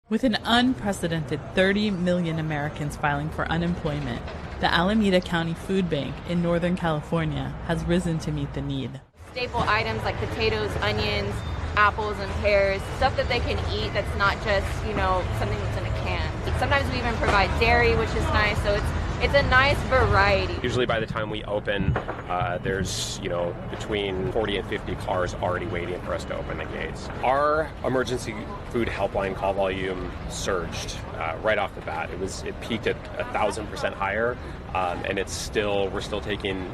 With an unprecedented 30 million Americans filing for unemployment, the Alameda County Food Bank in Northern California has risen to meet the need. Staple items like potatoes, onions, apples, and pears, stuff that they can eat that's not just, something that's in a can. Sometimes we even provide dairy, which is nice, so it's a nice variety. Usually by the time we open, there's, between 40 and 50 cars already waiting for us to open the gates. Our emergency food helpline call volume surged right off the bat. It peaked at 1,000% higher, and we're still taking,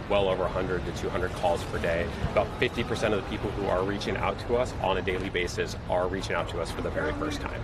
well over 100 to 200 calls per day. About 50% of the people who are reaching out to us on a daily basis are reaching out to us for the very first time.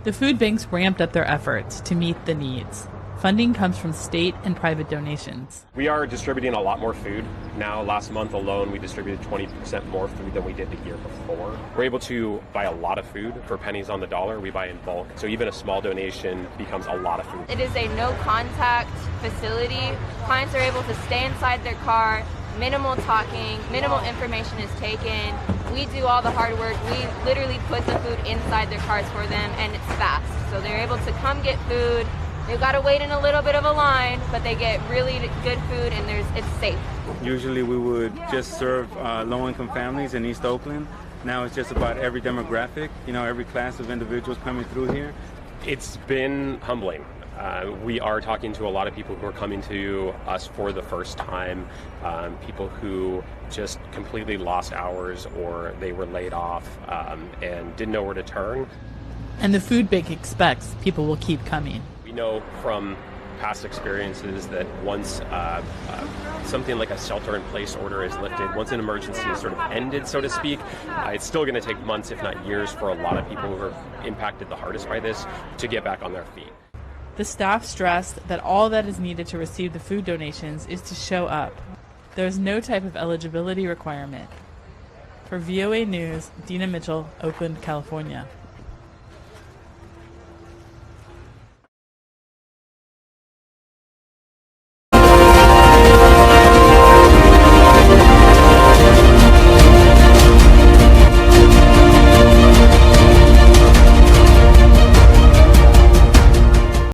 The food banks ramped up their efforts to meet the needs. Funding comes from state and private donations. We are distributing a lot more food. Now, last month alone, we distributed 20% more food than we did the year before. We're able to buy a lot of food for pennies on the dollar. We buy in bulk. So even a small donation becomes a lot of food. It is a no-contact facility. Clients are able to stay inside their car, minimal talking, minimal information is taken. We do all the hard work. We literally put the food inside their cars for them, and it's fast. So they're able to come get food. They've got to wait in a little bit of a line, but they get really good food, and it's safe. Usually we would just serve low-income families in East Oakland. Now it's just about every demographic, every class of individuals coming through here. It's been humbling. We are talking to a lot of people who are coming to us for the first time, people who just completely lost hours or they were laid off and didn't know where to turn. And the food bank expects people will keep coming. We know from past experiences that once something like a shelter-in-place order is lifted, once an emergency is sort of ended, so to speak, it's still going to take months, if not years, for a lot of people who are impacted the hardest by this to get back on their feet. The staff stressed that all that is needed to receive the food donations is to show up. There is no type of eligibility requirement. For VOA News, Deana Mitchell, Oakland, California.